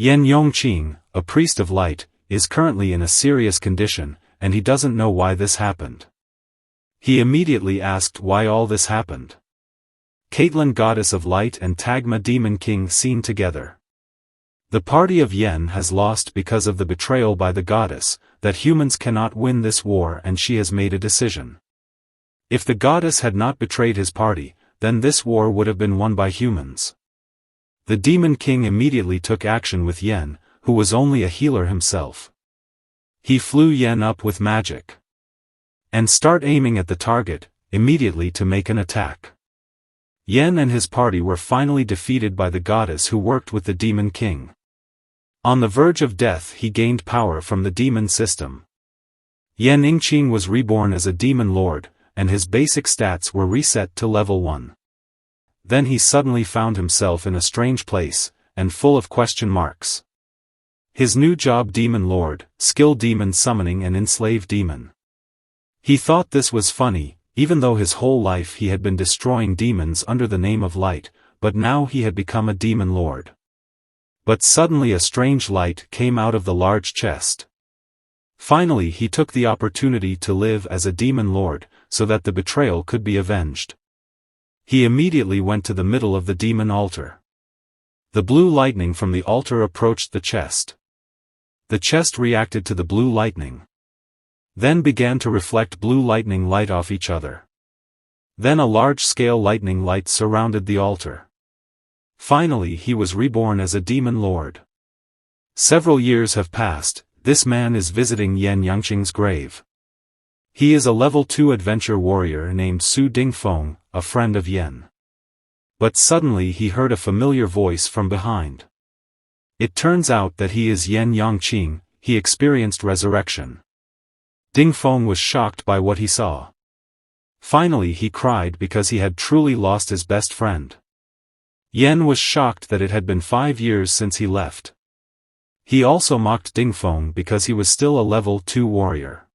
Yan Yongqing, a priest of light, is currently in a serious condition, and he doesn't know why this happened. He immediately asked why all this happened. Caitlin, goddess of light, and Tagma, demon king, seen together. The party of Yen has lost because of the betrayal by the goddess, that humans cannot win this war, and she has made a decision. If the goddess had not betrayed his party, then this war would have been won by humans. The demon king immediately took action with Yen, who was only a healer himself. He flew Yen up with magic and start aiming at the target, immediately to make an attack. Yen and his party were finally defeated by the goddess who worked with the demon king. On the verge of death, he gained power from the demon system. Yan Yingqing was reborn as a demon lord, and his basic stats were reset to level 1. Then he suddenly found himself in a strange place, and full of question marks. His new job: demon lord, skill demon summoning and enslave demon. He thought this was funny, even though his whole life he had been destroying demons under the name of light, but now he had become a demon lord. But suddenly a strange light came out of the large chest. Finally he took the opportunity to live as a demon lord, so that the betrayal could be avenged. He immediately went to the middle of the demon altar. The blue lightning from the altar approached the chest. The chest reacted to the blue lightning. Then began to reflect blue lightning light off each other. Then a large-scale lightning light surrounded the altar. Finally he was reborn as a demon lord. Several years have passed. This man is visiting Yan Yangqing's grave. He is a level 2 adventure warrior named Su Dingfeng, a friend of Yen. But suddenly he heard a familiar voice from behind. It turns out that he is Yan Yongqing. He experienced resurrection. Dingfeng was shocked by what he saw. Finally he cried because he had truly lost his best friend. Yen was shocked that it had been 5 years since he left. He also mocked Dingfeng because he was still a level 2 warrior.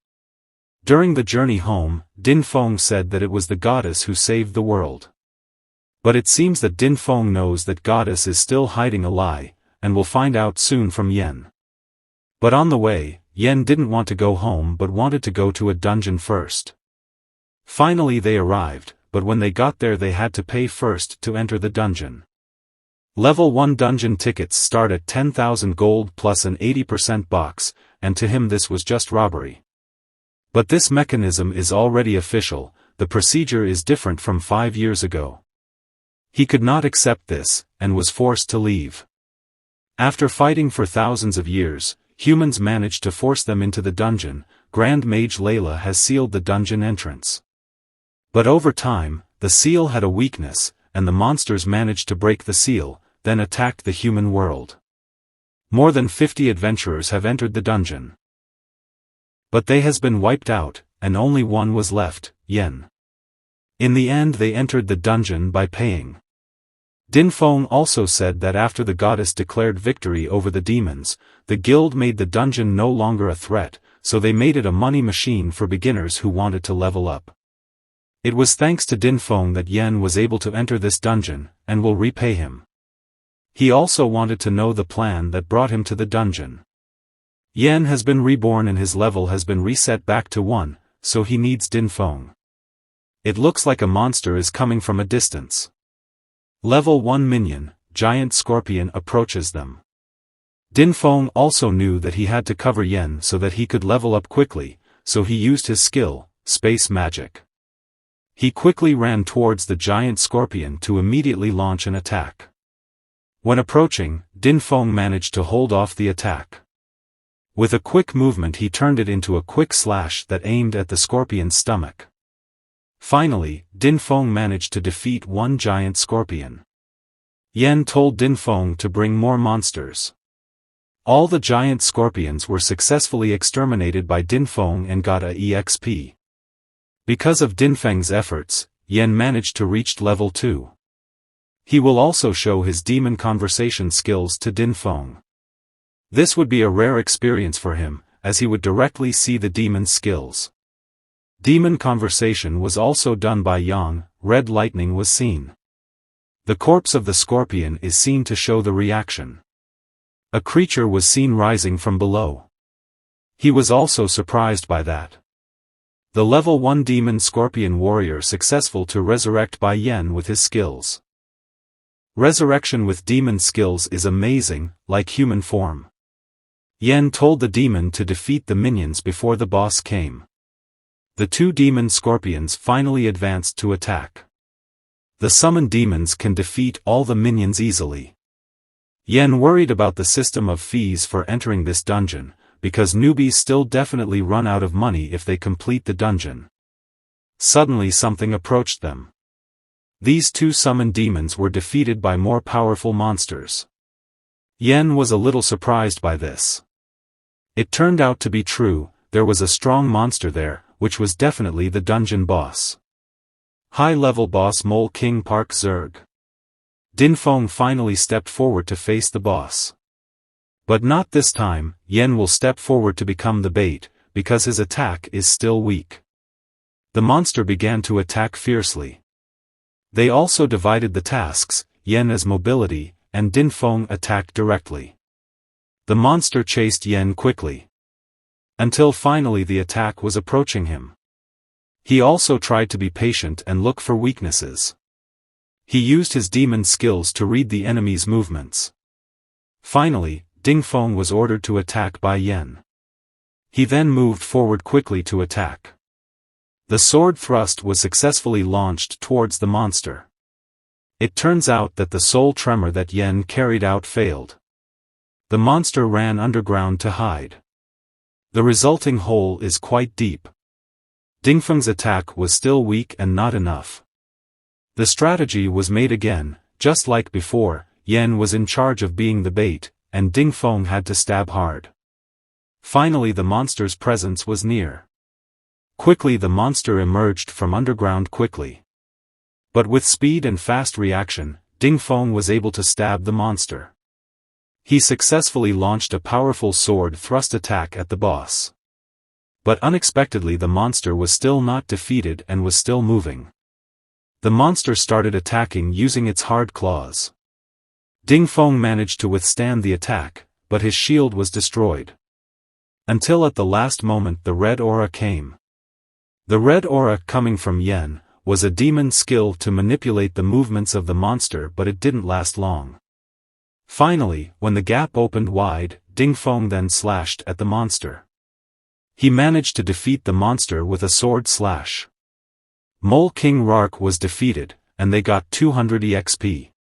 During the journey home, Dingfeng said that it was the goddess who saved the world. But it seems that Dingfeng knows that goddess is still hiding a lie, and will find out soon from Yen. But on the way, Yen didn't want to go home but wanted to go to a dungeon first. Finally they arrived, but when they got there they had to pay first to enter the dungeon. Level 1 dungeon tickets start at 10,000 gold plus an 80% box, and to him this was just robbery. But this mechanism is already official. The procedure is different from 5 years ago. He could not accept this, and was forced to leave. After fighting for thousands of years, humans managed to force them into the dungeon. Grand Mage Layla has sealed the dungeon entrance. But over time, the seal had a weakness, and the monsters managed to break the seal, then attacked the human world. More than 50 adventurers have entered the dungeon. But they has been wiped out, and only one was left, Yen. In the end they entered the dungeon by paying. Dingfeng also said that after the goddess declared victory over the demons, the guild made the dungeon no longer a threat, so they made it a money machine for beginners who wanted to level up. It was thanks to Dingfeng that Yen was able to enter this dungeon, and will repay him. He also wanted to know the plan that brought him to the dungeon. Yen has been reborn and his level has been reset back to 1, so he needs Dingfeng. It looks like a monster is coming from a distance. Level 1 minion, giant scorpion, approaches them. Dingfeng also knew that he had to cover Yen so that he could level up quickly, so he used his skill, space magic. He quickly ran towards the giant scorpion to immediately launch an attack. When approaching, Dingfeng managed to hold off the attack. With a quick movement he turned it into a quick slash that aimed at the scorpion's stomach. Finally, Dingfeng managed to defeat one giant scorpion. Yen told Dingfeng to bring more monsters. All the giant scorpions were successfully exterminated by Dingfeng and got a EXP. Because of Dingfeng's efforts, Yen managed to reach level 2. He will also show his demon conversation skills to Dingfeng. This would be a rare experience for him, as he would directly see the demon's skills. Demon conversation was also done by Yang. Red lightning was seen. The corpse of the scorpion is seen to show the reaction. A creature was seen rising from below. He was also surprised by that. The level 1 demon scorpion warrior successful to resurrect by Yen with his skills. Resurrection with demon skills is amazing, like human form. Yen told the demon to defeat the minions before the boss came. The 2 demon scorpions finally advanced to attack. The summoned demons can defeat all the minions easily. Yen worried about the system of fees for entering this dungeon, because newbies still definitely run out of money if they complete the dungeon. Suddenly something approached them. These 2 summoned demons were defeated by more powerful monsters. Yen was a little surprised by this. It turned out to be true, there was a strong monster there, which was definitely the dungeon boss. High-level boss Mole King Park Zerg. Dinfeng finally stepped forward to face the boss. But not this time. Yen will step forward to become the bait, because his attack is still weak. The monster began to attack fiercely. They also divided the tasks, Yen as mobility, and Dinfeng attacked directly. The monster chased Yen quickly. Until finally the attack was approaching him. He also tried to be patient and look for weaknesses. He used his demon skills to read the enemy's movements. Finally, Dinfeng was ordered to attack by Yen. He then moved forward quickly to attack. The sword thrust was successfully launched towards the monster. It turns out that the soul tremor that Yen carried out failed. The monster ran underground to hide. The resulting hole is quite deep. Dinfeng's attack was still weak and not enough. The strategy was made again, just like before. Yen was in charge of being the bait, and Dinfeng had to stab hard. Finally the monster's presence was near. Quickly the monster emerged from underground quickly. But with speed and fast reaction, Dinfeng was able to stab the monster. He successfully launched a powerful sword thrust attack at the boss. But unexpectedly the monster was still not defeated and was still moving. The monster started attacking using its hard claws. Dinfeng managed to withstand the attack, but his shield was destroyed. Until at the last moment the red aura came. The red aura coming from Yen was a demon skill to manipulate the movements of the monster, but it didn't last long. Finally, when the gap opened wide, Dinfeng then slashed at the monster. He managed to defeat the monster with a sword slash. Mole King Rark was defeated, and they got 200 EXP.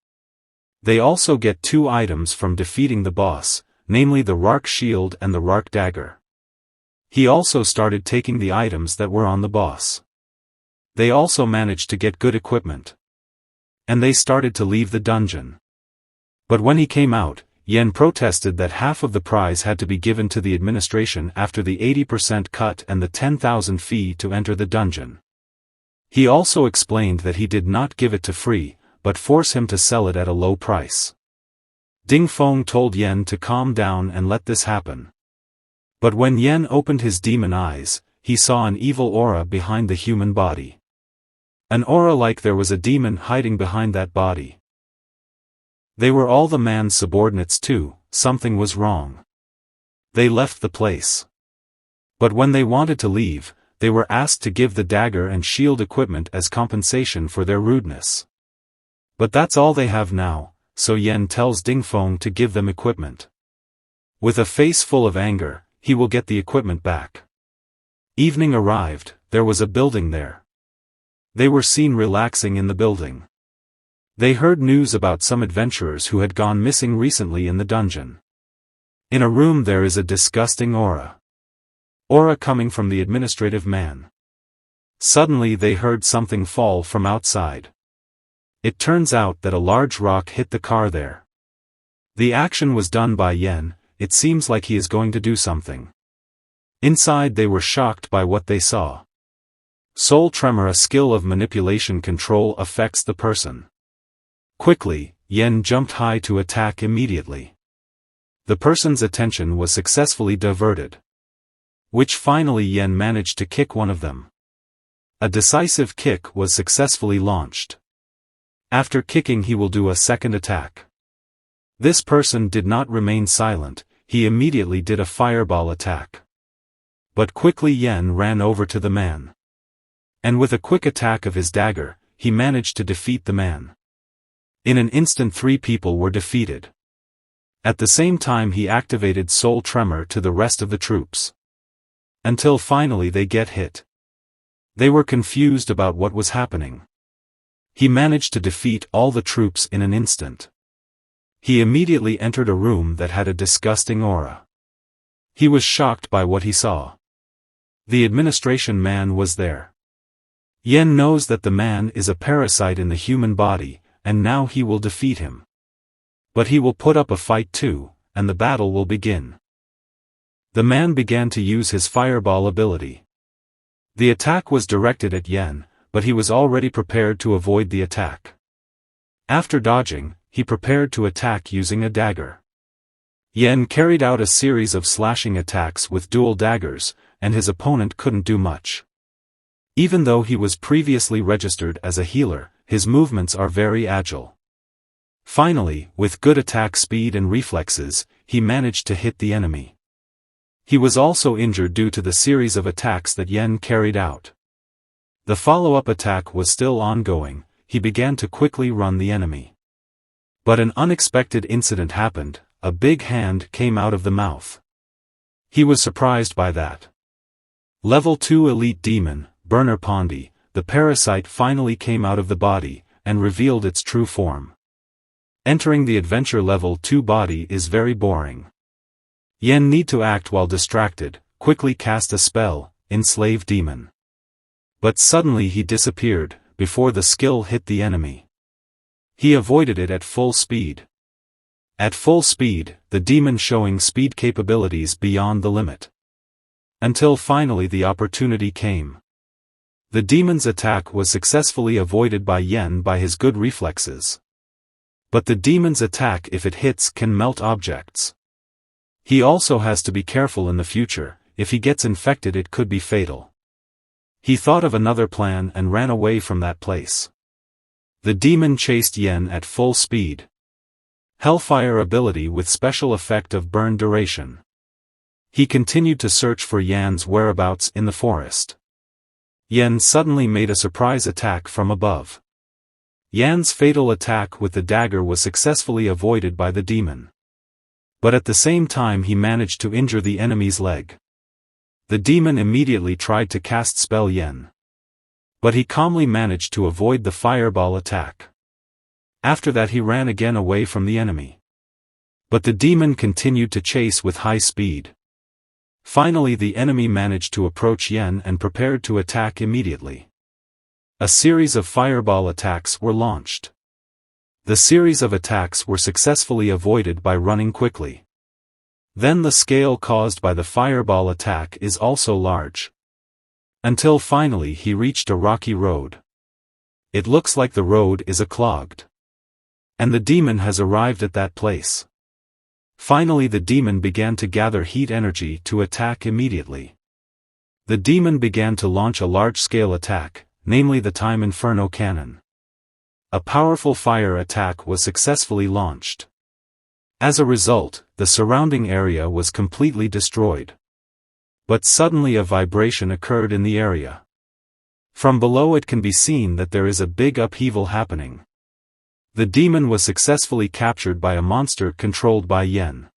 They also get 2 items from defeating the boss, namely the Rark Shield and the Rark Dagger. He also started taking the items that were on the boss. They also managed to get good equipment. And they started to leave the dungeon. But when he came out, Yen protested that half of the prize had to be given to the administration after the 80% cut and the 10,000 fee to enter the dungeon. He also explained that he did not give it to free, but force him to sell it at a low price. Dinfeng told Yen to calm down and let this happen. But when Yen opened his demon eyes, he saw an evil aura behind the human body. An aura like there was a demon hiding behind that body. They were all the man's subordinates too. Something was wrong. They left the place. But when they wanted to leave, they were asked to give the dagger and shield equipment as compensation for their rudeness. But that's all they have now, so Yen tells Dinfeng to give them equipment. With a face full of anger, he will get the equipment back. Evening arrived, there was a building there. They were seen relaxing in the building. They heard news about some adventurers who had gone missing recently in the dungeon. In a room there is a disgusting aura. Aura coming from the administrative man. Suddenly they heard something fall from outside. It turns out that a large rock hit the car there. The action was done by Yen. It seems like he is going to do something. Inside they were shocked by what they saw. Soul Tremor, a skill of manipulation control, affects the person. Quickly, Yen jumped high to attack immediately. The person's attention was successfully diverted. Which finally Yen managed to kick one of them. A decisive kick was successfully launched. After kicking he will do a second attack. This person did not remain silent, he immediately did a fireball attack. But quickly Yen ran over to the man. And with a quick attack of his dagger, he managed to defeat the man. In an instant 3 people were defeated. At the same time he activated Soul Tremor to the rest of the troops. Until finally they get hit. They were confused about what was happening. He managed to defeat all the troops in an instant. He immediately entered a room that had a disgusting aura. He was shocked by what he saw. The administration man was there. Yen knows that the man is a parasite in the human body, and now he will defeat him. But he will put up a fight too, and the battle will begin. The man began to use his fireball ability. The attack was directed at Yen, but he was already prepared to avoid the attack. After dodging, he prepared to attack using a dagger. Yen carried out a series of slashing attacks with dual daggers, and his opponent couldn't do much. Even though he was previously registered as a healer, his movements are very agile. Finally, with good attack speed and reflexes, he managed to hit the enemy. He was also injured due to the series of attacks that Yen carried out. The follow-up attack was still ongoing, he began to quickly run the enemy. But an unexpected incident happened, a big hand came out of the mouth. He was surprised by that. Level 2 Elite Demon, Burner Pondi, the parasite finally came out of the body, and revealed its true form. Entering the adventure level 2 body is very boring. Yen need to act while distracted, quickly cast a spell, Enslave Demon. But suddenly he disappeared, before the skill hit the enemy. He avoided it at full speed. At full speed, the demon showing speed capabilities beyond the limit. Until finally the opportunity came. The demon's attack was successfully avoided by Yen by his good reflexes. But the demon's attack if it hits can melt objects. He also has to be careful in the future, if he gets infected it could be fatal. He thought of another plan and ran away from that place. The demon chased Yen at full speed. Hellfire ability with special effect of burn duration. He continued to search for Yen's whereabouts in the forest. Yen suddenly made a surprise attack from above. Yen's fatal attack with the dagger was successfully avoided by the demon. But at the same time he managed to injure the enemy's leg. The demon immediately tried to cast spell Yen. But he calmly managed to avoid the fireball attack. After that he ran again away from the enemy. But the demon continued to chase with high speed. Finally the enemy managed to approach Yen and prepared to attack immediately. A series of fireball attacks were launched. The series of attacks were successfully avoided by running quickly. Then the scale caused by the fireball attack is also large. Until finally he reached a rocky road. It looks like the road is clogged. And the demon has arrived at that place. Finally the demon began to gather heat energy to attack immediately. The demon began to launch a large-scale attack, namely the Time Inferno Cannon. A powerful fire attack was successfully launched. As a result, the surrounding area was completely destroyed. But suddenly a vibration occurred in the area. From below it can be seen that there is a big upheaval happening. The demon was successfully captured by a monster controlled by Yen.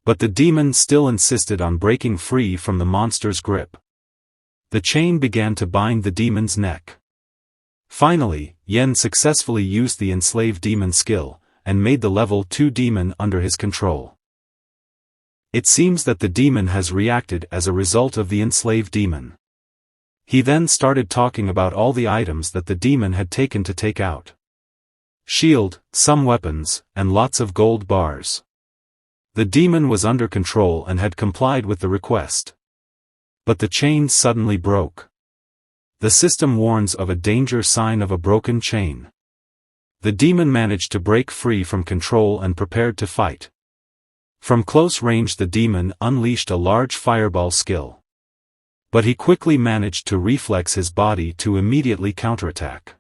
But the demon still insisted on breaking free from the monster's grip. The chain began to bind the demon's neck. Finally, Yen successfully used the enslaved demon skill, and made the level 2 demon under his control. It seems that the demon has reacted as a result of the enslaved demon. He then started talking about all the items that the demon had taken to take out. Shield, some weapons, and lots of gold bars. The demon was under control and had complied with the request. But the chain suddenly broke. The system warns of a danger sign of a broken chain. The demon managed to break free from control and prepared to fight. From close range the demon unleashed a large fireball skill. But he quickly managed to reflex his body to immediately counterattack.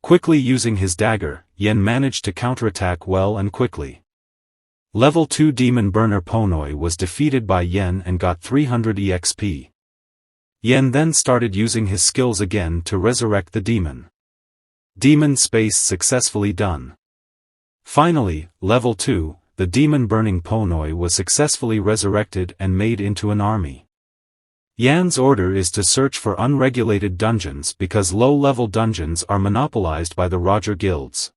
Quickly using his dagger, Yen managed to counterattack well and quickly. Level 2 Demon Burner Ponoi was defeated by Yen and got 300 EXP. Yen then started using his skills again to resurrect the demon. Demon space successfully done. Finally, Level 2, the Demon Burning Ponoi was successfully resurrected and made into an army. Yan's order is to search for unregulated dungeons because low-level dungeons are monopolized by the Roger guilds.